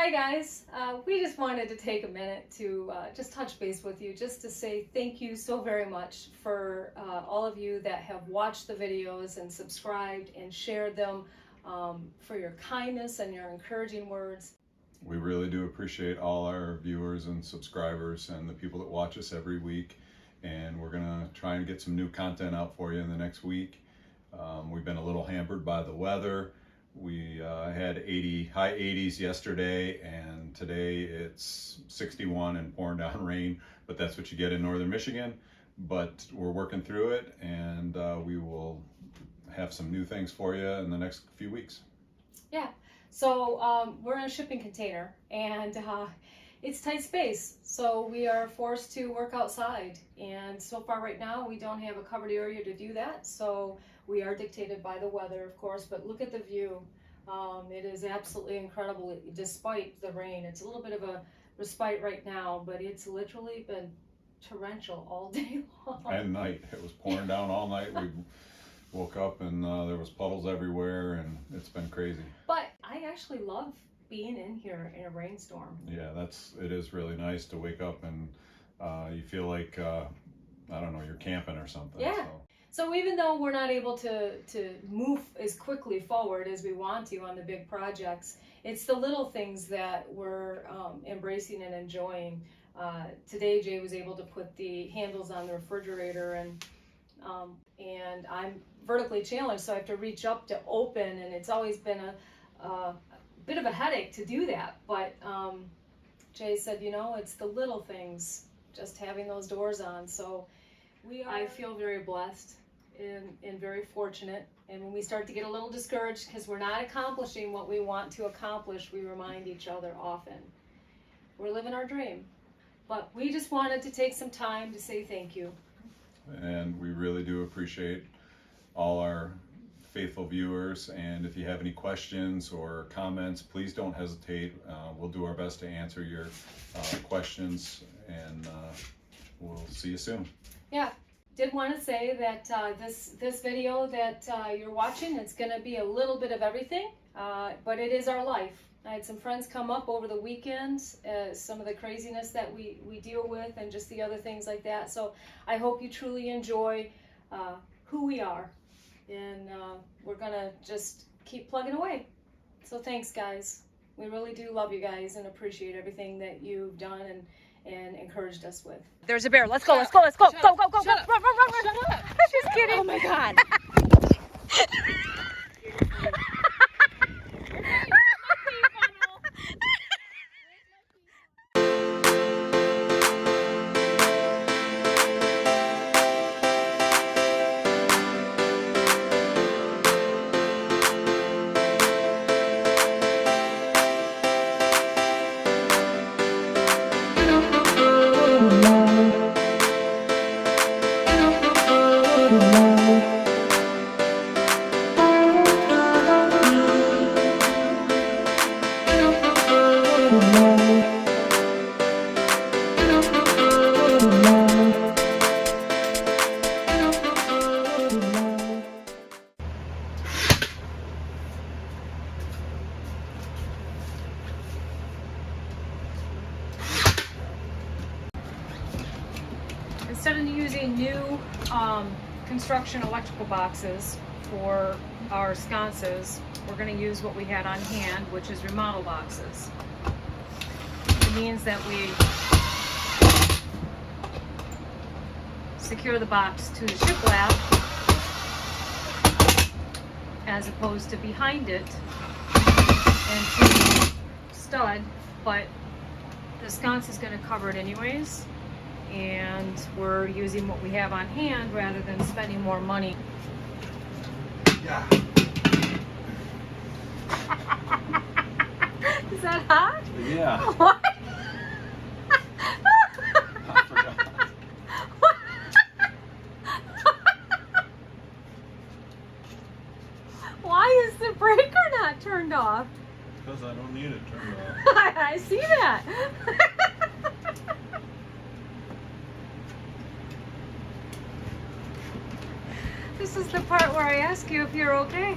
Hi guys, we just wanted to take a minute to just touch base with you, just to say thank you so very much for all of you that have watched the videos and subscribed and shared them, for your kindness and your encouraging words. We really do appreciate all our viewers and subscribers and the people that watch us every week, and we're gonna try and get some new content out for you in the next week. We've been a little hampered by the weather. We had high 80s yesterday, and today it's 61 and pouring down rain, but that's what you get in northern Michigan. But we're working through it, and we will have some new things for you in the next few weeks. Yeah, so we're in a shipping container, and it's tight space, so we are forced to work outside, and so far right now we don't have a covered area to do that, so we are dictated by the weather, of course, but look at the view. It is absolutely incredible despite the rain. It's a little bit of a respite right now, but it's literally been torrential all day long. And night. It was pouring down all night. We woke up and there was puddles everywhere, and it's been crazy. But I actually love being in here in a rainstorm. Yeah, it is really nice to wake up and you feel like, I don't know, you're camping or something. Yeah. So even though we're not able to move as quickly forward as we want to on the big projects, it's the little things that we're embracing and enjoying. Today Jay was able to put the handles on the refrigerator, and I'm vertically challenged, so I have to reach up to open, and it's always been a bit of a headache to do that. But Jay said, you know, it's the little things, just having those doors on. So I feel very blessed and very fortunate. And when we start to get a little discouraged because we're not accomplishing what we want to accomplish, we remind each other often. We're living our dream. But we just wanted to take some time to say thank you. And we really do appreciate all our faithful viewers. And if you have any questions or comments, please don't hesitate. We'll do our best to answer your questions, and we'll see you soon. Yeah, did want to say that this video that you're watching, it's going to be a little bit of everything, but it is our life. I had some friends come up over the weekend, some of the craziness that we deal with, and just the other things like that. So I hope you truly enjoy who we are, and we're going to just keep plugging away. So thanks, guys. We really do love you guys and appreciate everything that you've done and encouraged us with. There's a bear. Let's go, let's go, let's go. Go, go, go, go. Run, run, run, run. Shut up. Just kidding. Oh my God. Instead of using new construction electrical boxes for our sconces, we're going to use what we had on hand, which is remodel boxes. It means that we secure the box to the shiplap as opposed to behind it and to the stud, but the sconce is going to cover it anyways. And we're using what we have on hand rather than spending more money. Yeah. Is that hot? Yeah. What? I forgot. Why is the breaker not turned off? Because I don't need it turned off. I see that. This is the part where I ask you if you're okay.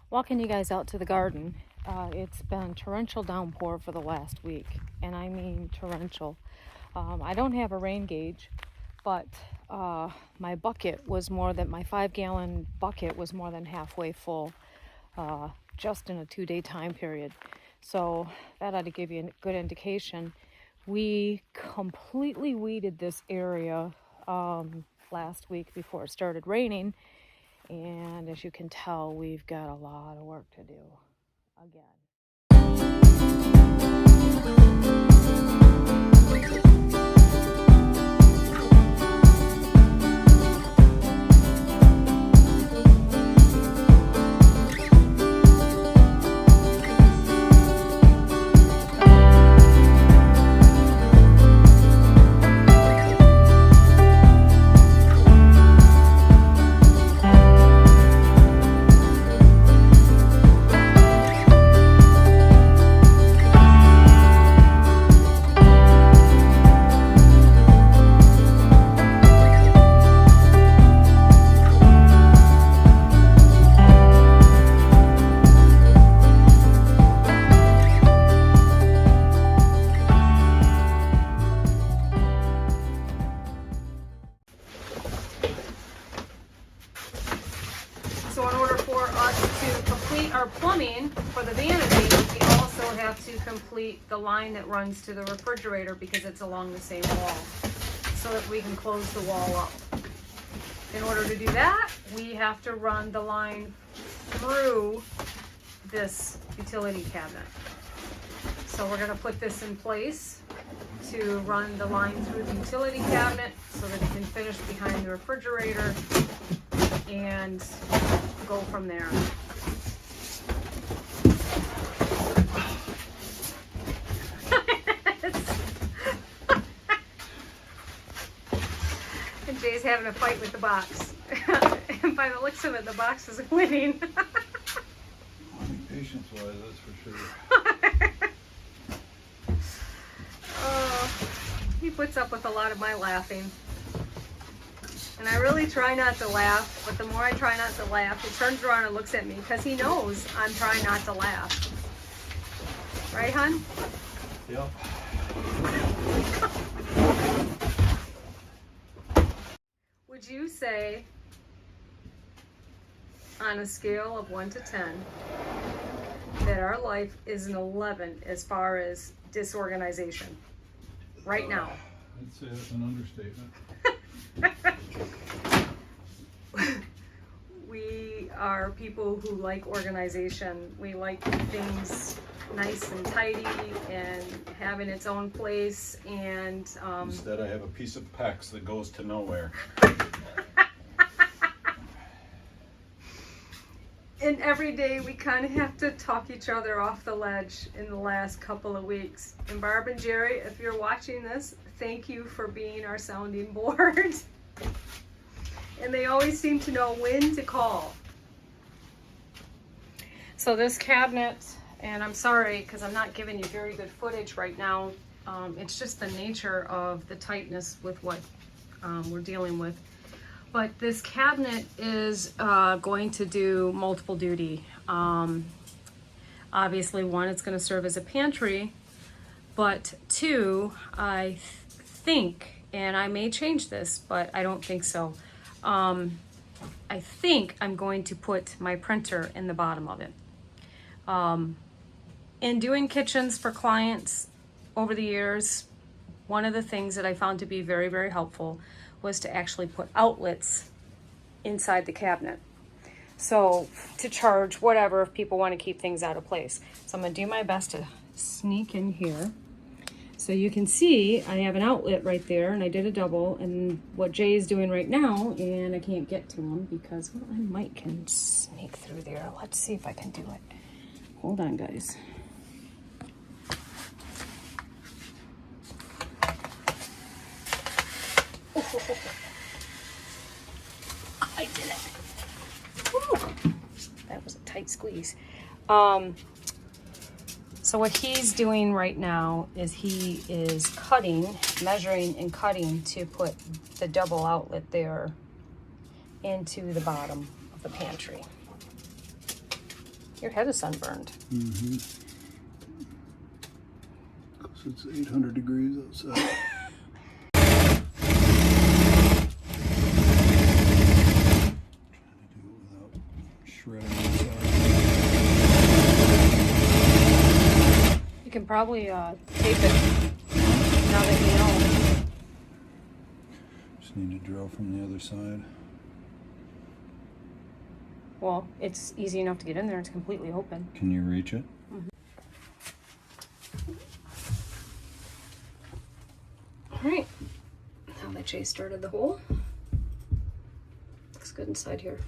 walking you guys out to the garden. It's been torrential downpour for the last week, and I mean torrential. I don't have a rain gauge, but my bucket was my 5-gallon bucket was more than halfway full just in a 2-day time period. So that ought to give you a good indication. We completely weeded this area last week before it started raining, and as you can tell, we've got a lot of work to do again. So in order for us to complete our plumbing for the vanity, we also have to complete the line that runs to the refrigerator because it's along the same wall, so that we can close the wall up. In order to do that, we have to run the line through this utility cabinet. So we're going to put this in place to run the line through the utility cabinet so that it can finish behind the refrigerator and go from there. And Jay's having a fight with the box. And by the looks of it, the box is winning. Patience-wise, that's for sure. He puts up with a lot of my laughing. And I really try not to laugh, but the more I try not to laugh, he turns around and looks at me because he knows I'm trying not to laugh. Right, hon? Yep. Would you say, on a scale of 1 to 10, that our life is an 11 as far as disorganization? Right now. I'd say that's an understatement. We are people who like organization. We like things nice and tidy and having its own place, and Instead, I have a piece of PEX that goes to nowhere. And every day we kind of have to talk each other off the ledge in the last couple of weeks. And Barb and Jerry, if you're watching this, thank you for being our sounding board. And they always seem to know when to call. So this cabinet, and I'm sorry because I'm not giving you very good footage right now. It's just the nature of the tightness with what we're dealing with. But this cabinet is going to do multiple duty. Obviously, one, it's going to serve as a pantry, but two, I think, and I may change this, but I don't think so. I think I'm going to put my printer in the bottom of it. In doing kitchens for clients over the years, one of the things that I found to be very, very helpful was to actually put outlets inside the cabinet. So to charge whatever if people want to keep things out of place. So I'm going to do my best to sneak in here. So you can see I have an outlet right there, and I did a double, and what Jay is doing right now, and I can't get to him because, well, I might can sneak through there. Let's see if I can do it. Hold on, guys. I did it. Woo. That was a tight squeeze. So what he's doing right now is he is cutting, measuring and cutting to put the double outlet there into the bottom of the pantry. Your head is sunburned. Mm-hmm. Because it's 800 degrees outside. Trying to do it without shredding inside. You can probably tape it now that you know. Just need to drill from the other side. Well, it's easy enough to get in there. It's completely open. Can you reach it? All right. Now that Jay started the hole, looks good inside here.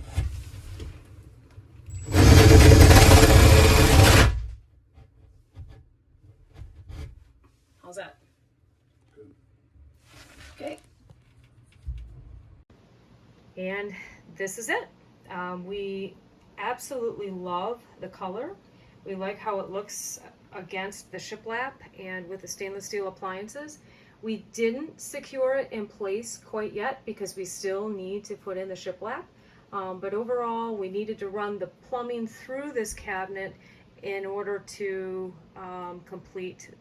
How's that? Good. Okay. And this is it. We absolutely love the color. We like how it looks against the shiplap and with the stainless steel appliances. We didn't secure it in place quite yet because we still need to put in the shiplap. But overall, we needed to run the plumbing through this cabinet in order to complete,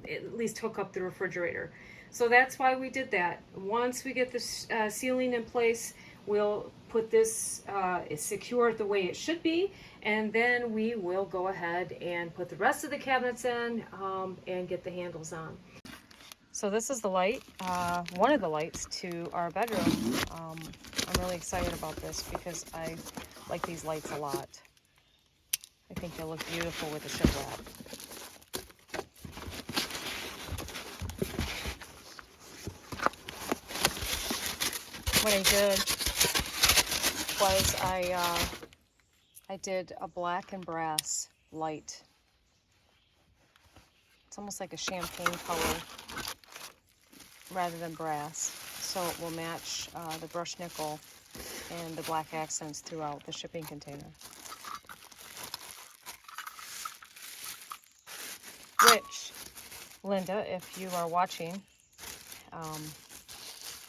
at least hook up the refrigerator. So that's why we did that. Once we get the ceiling in place, we'll put this, secure it the way it should be, and then we will go ahead and put the rest of the cabinets in and get the handles on. So this is the light, one of the lights to our bedroom. I'm really excited about this because I like these lights a lot. I think they'll look beautiful with the shiplap. What I did was I did a black and brass light. It's almost like a champagne color rather than brass, so it will match the brushed nickel and the black accents throughout the shipping container. Which, Linda, if you are watching,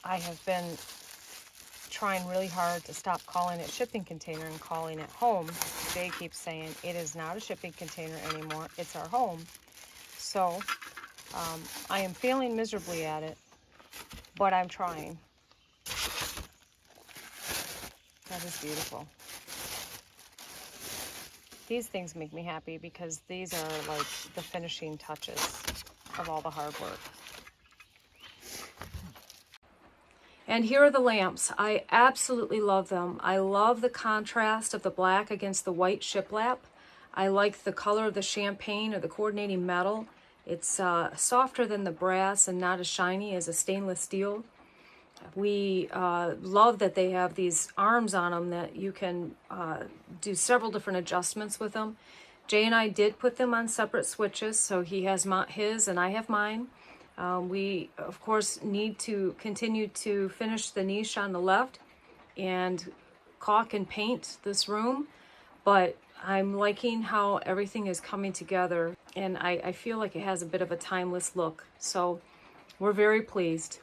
I have been trying really hard to stop calling it shipping container and calling it home. They keep saying it is not a shipping container anymore, it's our home. So I am failing miserably at it, but I'm trying. That is beautiful. These things make me happy because these are like the finishing touches of all the hard work. And here are the lamps. I absolutely love them. I love the contrast of the black against the white shiplap. I like the color of the champagne or the coordinating metal. It's softer than the brass and not as shiny as a stainless steel. We love that they have these arms on them that you can do several different adjustments with them. Jay and I did put them on separate switches, so he has his and I have mine. We, of course, need to continue to finish the niche on the left and caulk and paint this room, but I'm liking how everything is coming together, and I feel like it has a bit of a timeless look, so we're very pleased.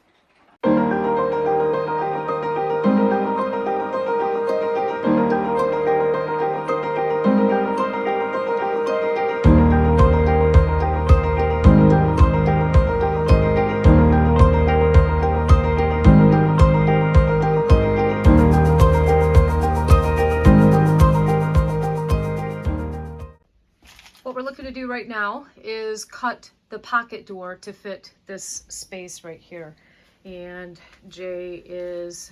What we're looking to do right now is cut the pocket door to fit this space right here. And Jay is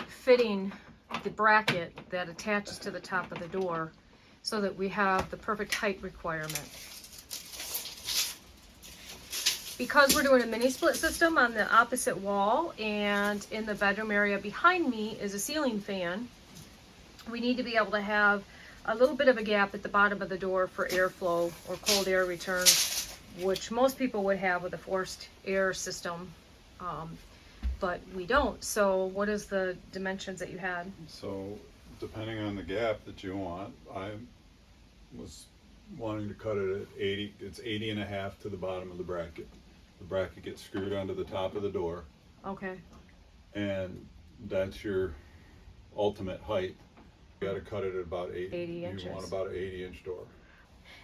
fitting the bracket that attaches to the top of the door so that we have the perfect height requirement. Because we're doing a mini split system on the opposite wall and in the bedroom area behind me is a ceiling fan, we need to be able to have a little bit of a gap at the bottom of the door for airflow or cold air return, which most people would have with a forced air system, but we don't. So what is the dimensions that you had? So depending on the gap that you want, I was wanting to cut it at 80. It's 80 and a half to the bottom of the bracket. The bracket gets screwed onto the top of the door. Okay. And that's your ultimate height. You gotta cut it at about 80 You inches. want about an 80-inch door.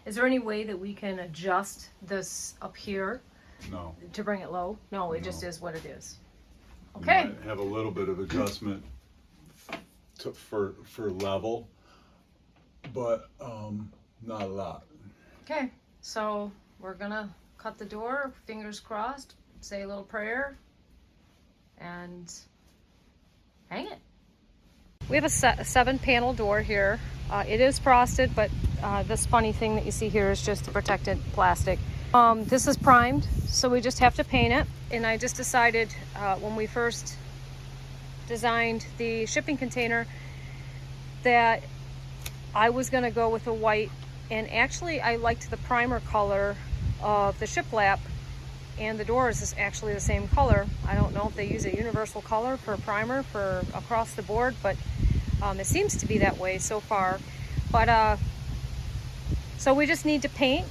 Is there any way that we can adjust this up here No. to bring it low? No, it just No. is what it is. You Okay. might have a little bit of adjustment for level, but not a lot. Okay, so we're gonna cut the door, fingers crossed, say a little prayer, and hang it. We have a 7-panel door here. It is frosted, but this funny thing that you see here is just protected plastic. This is primed, so we just have to paint it. And I just decided when we first designed the shipping container that I was gonna go with a white, and actually I liked the primer color of the shiplap, and the doors is actually the same color. I don't know if they use a universal color for primer for across the board, but it seems to be that way so far. But so we just need to paint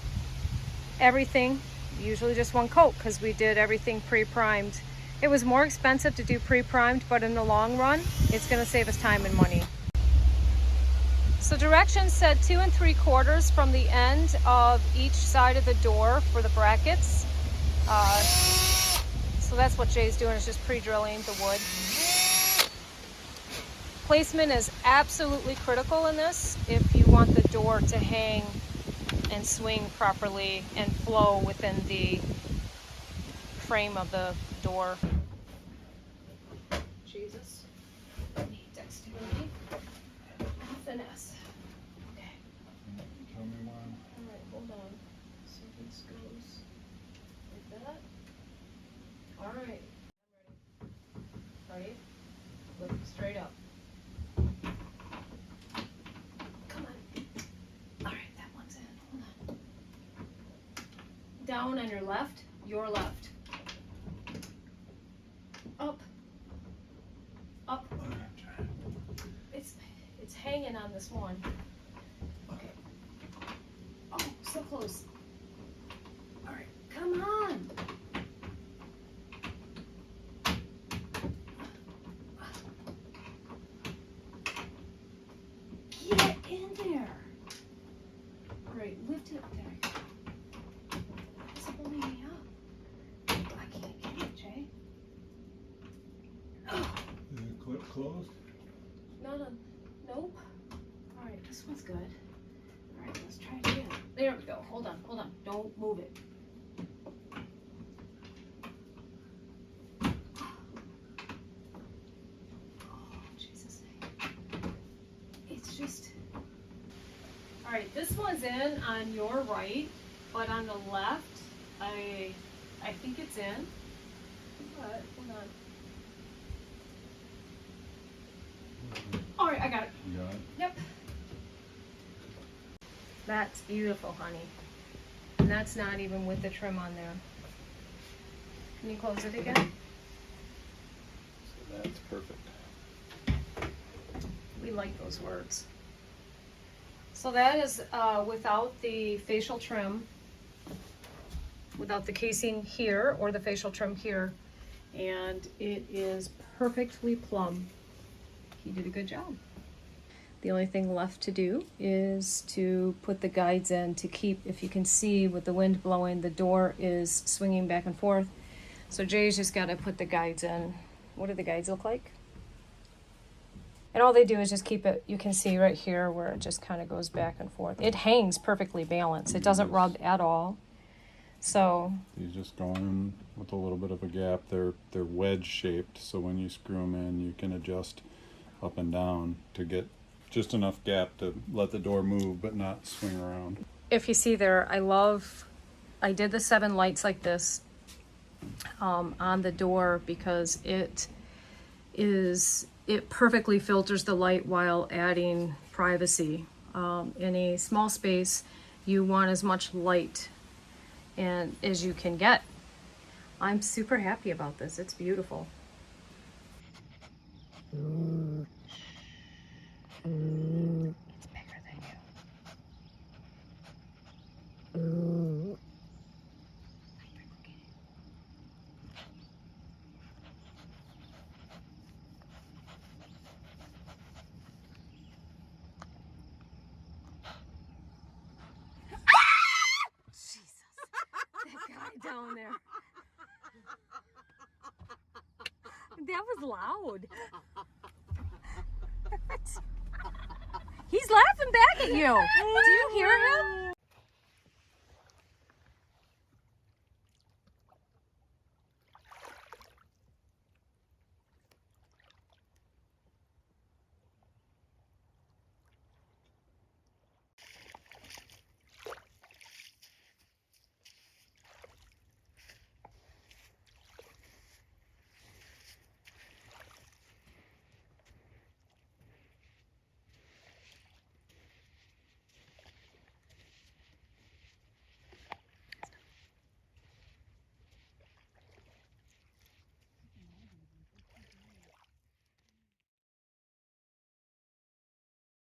everything, usually just one coat, because we did everything pre-primed. It was more expensive to do pre-primed, but in the long run it's going to save us time and money. So directions said 2 3/4 from the end of each side of the door for the brackets. So that's what Jay's doing, is just pre-drilling the wood. Placement is absolutely critical in this if you want the door to hang and swing properly and flow within the frame of the door. Jesus, I need dexterity and finesse. Okay. Tell me when. All right, hold on. So this goes like that. All right. I'm ready. Ready? Look straight up. Come on. All right, that one's in. Hold on. Down on your left. Your left. Up. Up. It's hanging on this one. Okay. Oh, so close. All right, come on. Get in there. All right, lift it. There you go. It's holding me up. I can't get it, Jay. Oh, Is the clip closed? nope. All right, this one's good. All right, let's try it again. There we go. Hold on. Don't move it. Oh, Jesus. It's just... All right, this one's in on your right, but on the left, I think it's in. But, hold on. All right, I got it. You got it? Yep. That's beautiful, honey. And that's not even with the trim on there. Can you close it again? So that's perfect. We like those words. So that is without the facial trim, without the casing here or the facial trim here. And it is perfectly plumb. He did a good job. The only thing left to do is to put the guides in to keep, if you can see with the wind blowing, the door is swinging back and forth. So Jay's just got to put the guides in. What do the guides look like? And all they do is just keep it, you can see right here where it just kind of goes back and forth. It hangs perfectly balanced. It doesn't rub at all. So You just go in with a little bit of a gap. They're wedge shaped, so when you screw them in, you can adjust up and down to get just enough gap to let the door move but not swing around. if you see there, I did the 7 lights like this on the door because it perfectly filters the light while adding privacy. In a small space, you want as much light and as you can get. I'm super happy about this. It's beautiful. It's bigger than you. That was loud. He's laughing back at you. Do you hear him?